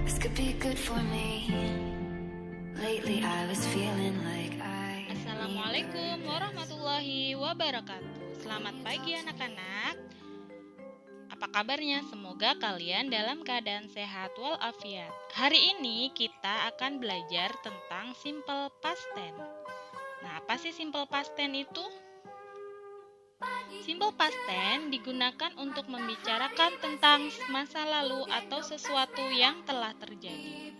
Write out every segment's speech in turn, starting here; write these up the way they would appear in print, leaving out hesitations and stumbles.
Assalamualaikum warahmatullahi wabarakatuh. Selamat pagi anak-anak. Apa kabarnya? Semoga kalian dalam keadaan sehat walafiat. Hari ini kita akan belajar tentang simple past tense. Nah, apa sih simple past tense itu? Simple past tense digunakan untuk membicarakan tentang masa lalu atau sesuatu yang telah terjadi.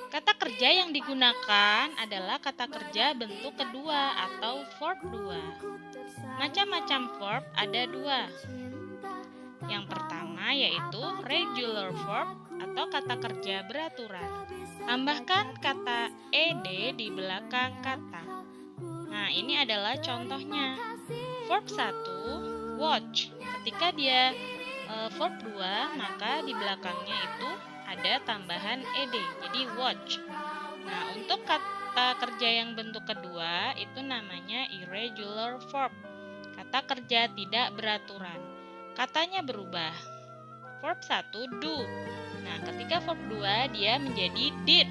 Kata kerja yang digunakan adalah kata kerja bentuk kedua atau verb 2. Macam-macam verb ada 2. Yang pertama yaitu regular verb atau kata kerja beraturan. Tambahkan kata ed di belakang kata. Nah, ini adalah contohnya. Verb 1, watch. Ketika dia verb 2, maka di belakangnya itu ada tambahan ed, jadi watch. Nah, untuk kata kerja yang bentuk kedua itu namanya irregular verb, kata kerja tidak beraturan. Katanya berubah. Verb 1 do. Nah, ketika verb 2 dia menjadi did.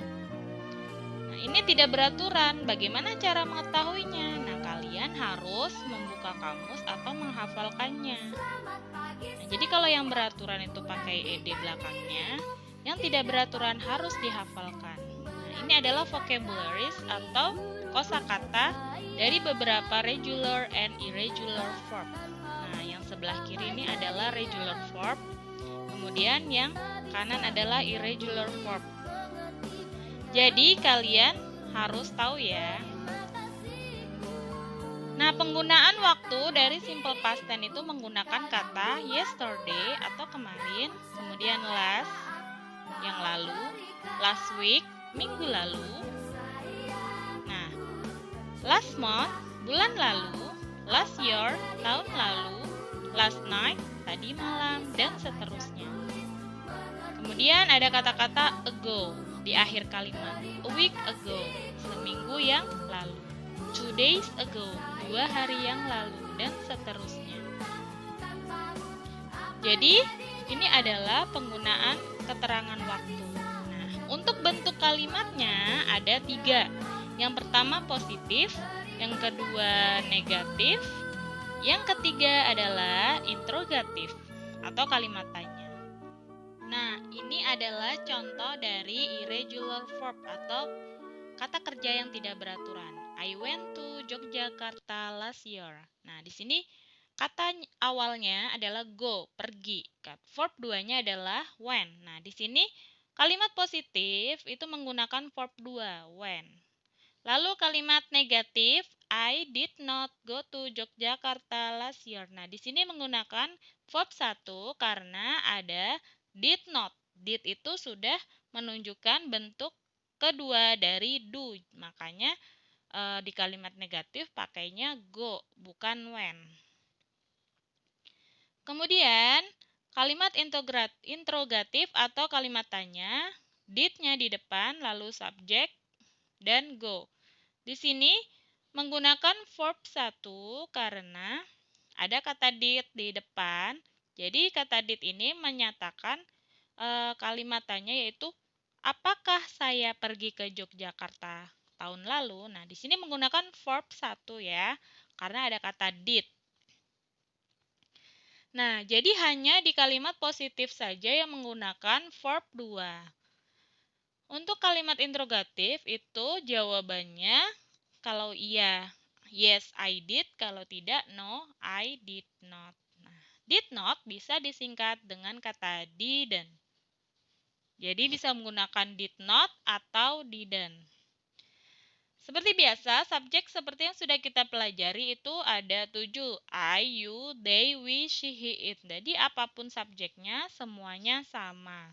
Nah, ini tidak beraturan. Bagaimana cara mengetahuinya? Nah, kalian harus membuka kamus atau menghafalkannya. Nah, jadi kalau yang beraturan itu pakai ed belakangnya, yang tidak beraturan harus dihafalkan. Nah, ini adalah vocabularies atau kosakata dari beberapa regular and irregular verb. Nah, yang sebelah kiri ini adalah regular verb, kemudian yang kanan adalah irregular verb. Jadi kalian harus tahu ya. Nah, penggunaan waktu dari simple past tense itu menggunakan kata yesterday atau kemarin, kemudian last, yang lalu, last week, minggu lalu. Nah, last month, bulan lalu, last year, tahun lalu, last night, tadi malam, dan seterusnya. Kemudian ada kata-kata ago di akhir kalimat, a week ago, seminggu yang lalu, 2 days ago, 2 hari yang lalu, dan seterusnya. Jadi, ini adalah penggunaan keterangan waktu. Nah, untuk bentuk kalimatnya ada 3. Yang pertama positif, yang kedua negatif, yang ketiga adalah interrogatif atau kalimat tanya. Nah, ini adalah contoh dari irregular verb atau kata kerja yang tidak beraturan. I went to Yogyakarta last year. Nah, di sini kata awalnya adalah go, pergi. Verb 2-nya adalah went. Nah, di sini kalimat positif itu menggunakan verb 2, went. Lalu kalimat negatif, I did not go to Yogyakarta last year. Nah, di sini menggunakan verb 1 karena ada did not. Did itu sudah menunjukkan bentuk kedua dari do. Makanya di kalimat negatif pakainya go, bukan when. Kemudian kalimat interrogatif atau kalimat tanya, did-nya di depan, lalu subjek dan go. Di sini menggunakan verb 1 karena ada kata did di depan. Jadi kata did ini menyatakan kalimat tanya yaitu apakah saya pergi ke Yogyakarta tahun lalu? Nah, di sini menggunakan verb 1 ya, karena ada kata did. Nah, jadi hanya di kalimat positif saja yang menggunakan verb 2. Untuk kalimat interrogatif itu jawabannya kalau iya, yes I did, kalau tidak no I did not. Nah, did not bisa disingkat dengan kata didn't. Jadi bisa menggunakan did not atau didn't. Seperti biasa, subjek seperti yang sudah kita pelajari itu ada 7. I, you, they, we, she, he, it. Jadi apapun subjeknya semuanya sama.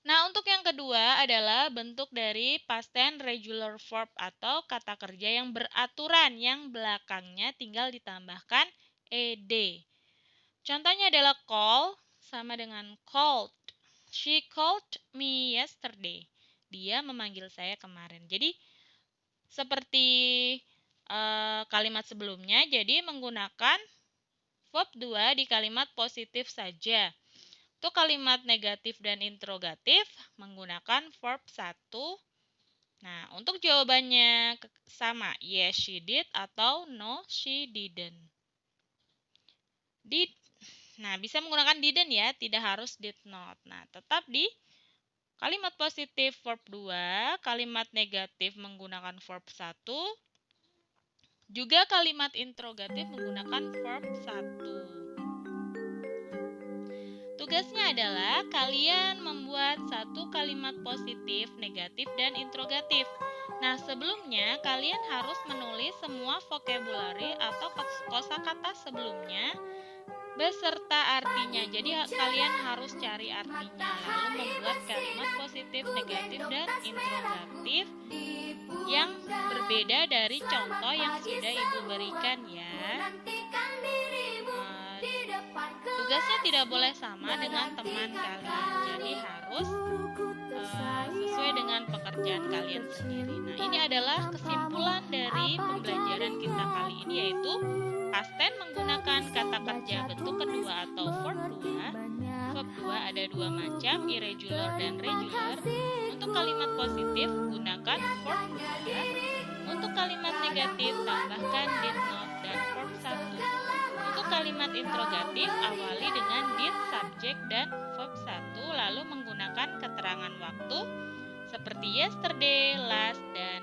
Nah, untuk yang kedua adalah bentuk dari past tense regular verb atau kata kerja yang beraturan yang belakangnya tinggal ditambahkan ed. Contohnya adalah call sama dengan called. She called me yesterday. Dia memanggil saya kemarin. Jadi seperti kalimat sebelumnya, jadi menggunakan verb 2 di kalimat positif saja. Untuk kalimat negatif dan interrogatif menggunakan verb 1. Nah, untuk jawabannya sama, yes she did atau no she didn't. Did. Nah, bisa menggunakan didn't ya, tidak harus did not. Nah, tetap di kalimat positif verb 2, kalimat negatif menggunakan verb 1, juga kalimat interrogatif menggunakan verb 1. Tugasnya adalah kalian membuat satu kalimat positif, negatif, dan interrogatif. Nah, sebelumnya kalian harus menulis semua vocabulary atau kosakata sebelumnya beserta artinya. Jadi kalian harus cari artinya, lalu membuat kalimat positif, negatif, dan interrogatif yang berbeda dari contoh yang sudah Ibu berikan ya. Tugasnya tidak boleh sama dengan teman kalian, jadi harus sesuai dengan pekerjaan kalian sendiri. Nah, ini adalah kesimpulan dari pembelajaran kita kali ini, yaitu past tense menggunakan kata kerja bentuk kedua atau verb 2. Verb 2 ada dua macam, irregular dan regular. Untuk kalimat positif, gunakan verb 2. Untuk kalimat negatif, tambahkan did not dan verb 1. Untuk kalimat interrogatif, awali dengan did, subject, dan verb 1, lalu menggunakan keterangan waktu seperti yesterday, last, dan